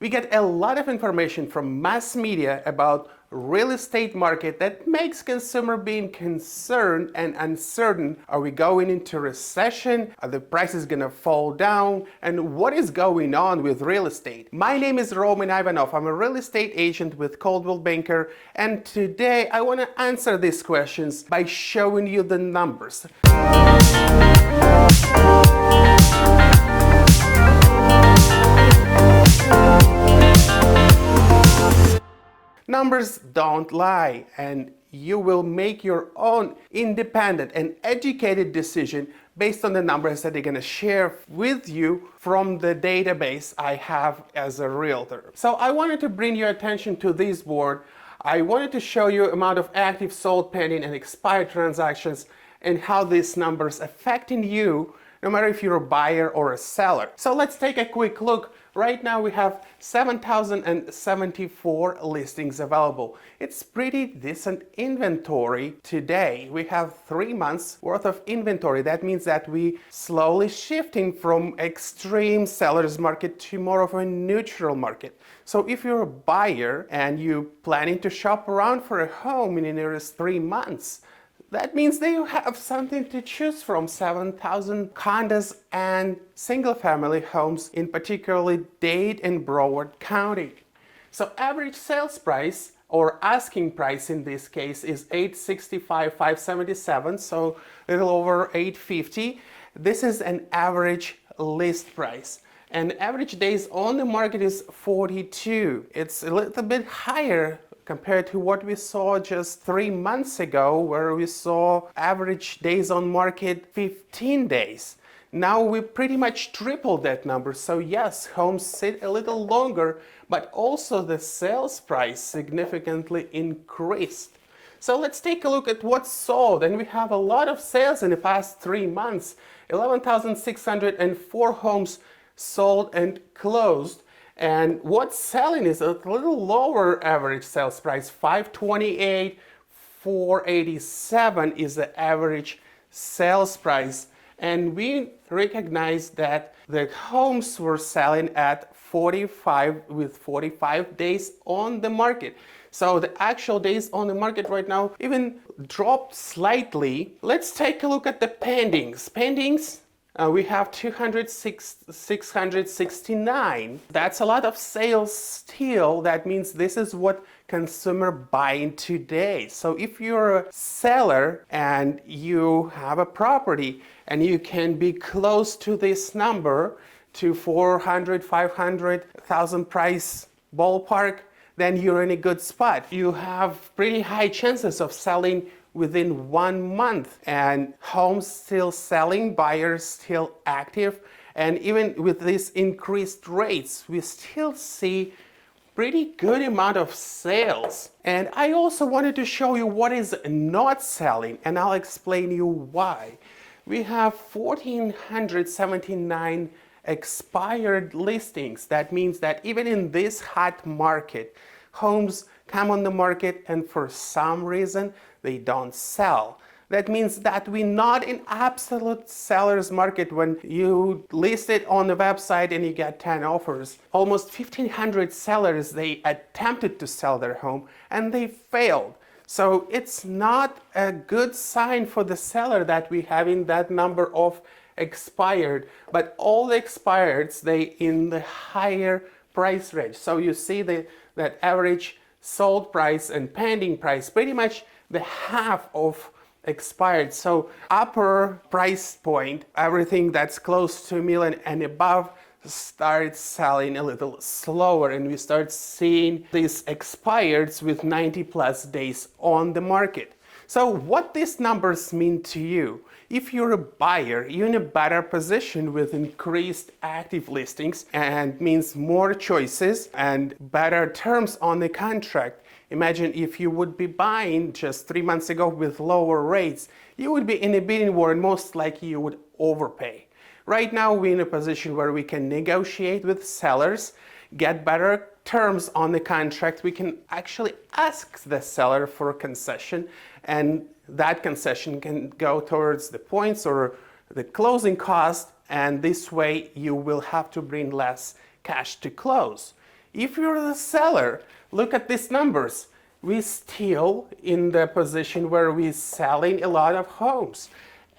We get a lot of information from mass media about real estate market that makes consumer being concerned and uncertain. Are we going into recession? Are the prices gonna fall down? And what is going on with real estate? My name is Roman Ivanov. I'm a real estate agent with Coldwell Banker, and today I want to answer these questions by showing you the numbers. Numbers don't lie, and you will make your own independent and educated decision based on the numbers that they're going to share with you from the database I have as a realtor. So I wanted to bring your attention to this board. I wanted to show you amount of active, sold, pending, and expired transactions and how these numbers affecting you, no matter if you're a buyer or a seller. So let's take a quick look. Right now we have 7,074 listings available. It's pretty decent inventory today. We have 3 months worth of inventory. That means that we slowly shifting from extreme seller's market to more of a neutral market. So if you're a buyer and you're planning to shop around for a home in the nearest 3 months, that means that you have something to choose from. 7,000 condos and single-family homes in particularly Dade and Broward County. So average sales price or asking price in this case is $865,577, so a little over $850. This is an average list price. And average days on the market is 42. It's a little bit higher compared to what we saw just 3 months ago, where we saw average days on market 15 days. Now we pretty much tripled that number. So yes, homes sit a little longer, but also the sales price significantly increased. So let's take a look at what's sold. And we have a lot of sales in the past 3 months. 11,604 homes sold and closed. And what's selling is a little lower average sales price, $528, $487 is the average sales price. And we recognize that the homes were selling at 45 with 45 days on the market. So the actual days on the market right now even dropped slightly. Let's take a look at the pendings. We have 669. That's a lot of sales still. That means this is what consumer buying today. So if you're a seller and you have a property and you can be close to this number, to 400, 500,000 price ballpark, then you're in a good spot. You have pretty high chances of selling within 1 month, and homes still selling, buyers still active, and even with these increased rates, we still see pretty good amount of sales. And I also wanted to show you what is not selling, and I'll explain you why. We have 1,479 expired listings. That means that even in this hot market, homes come on the market and for some reason they don't sell. That means that we're not in absolute seller's market. When you list it on the website and you get 10 offers, almost 1,500 sellers, they attempted to sell their home and they failed. So it's not a good sign for the seller that we having that number of expired, but all the expireds, they in the higher price range. So you see that average sold price and pending price, pretty much the half of expired. So upper price point, everything that's close to $1 million and above starts selling a little slower, and we start seeing these expireds with 90 plus days on the market. So what these numbers mean to you? If you're a buyer, you're in a better position with increased active listings, and means more choices and better terms on the contract. Imagine if you would be buying just 3 months ago with lower rates, you would be in a bidding war and most likely you would overpay. Right now we're in a position where we can negotiate with sellers, get better terms on the contract. We can actually ask the seller for a concession, and that concession can go towards the points or the closing cost, and this way you will have to bring less cash to close. If you're the seller, look at these numbers. We're still in the position where we're selling a lot of homes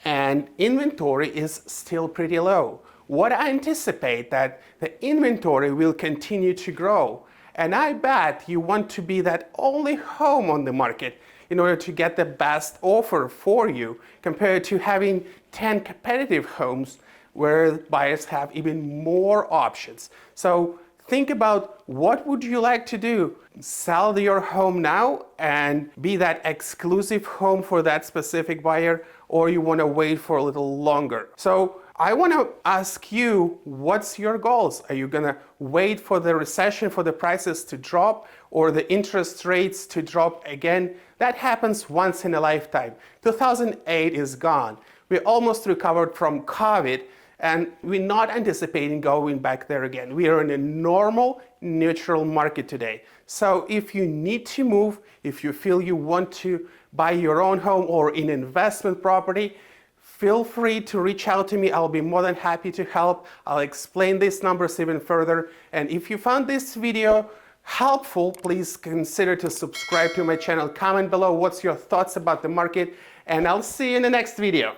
and inventory is still pretty low. What I anticipate that the inventory will continue to grow. And I bet you want to be that only home on the market in order to get the best offer for you compared to having 10 competitive homes where buyers have even more options. So think about what would you like to do? Sell your home now and be that exclusive home for that specific buyer, or you want to wait for a little longer. So I want to ask you, what's your goals? Are you going to wait for the recession for the prices to drop or the interest rates to drop again? That happens once in a lifetime. 2008 is gone. We almost recovered from COVID and we're not anticipating going back there again. We are in a normal, neutral market today. So if you need to move, if you feel you want to buy your own home or an investment property, feel free to reach out to me. I'll be more than happy to help. I'll explain these numbers even further. And if you found this video helpful, please consider to subscribe to my channel. Comment below what's your thoughts about the market, and I'll see you in the next video.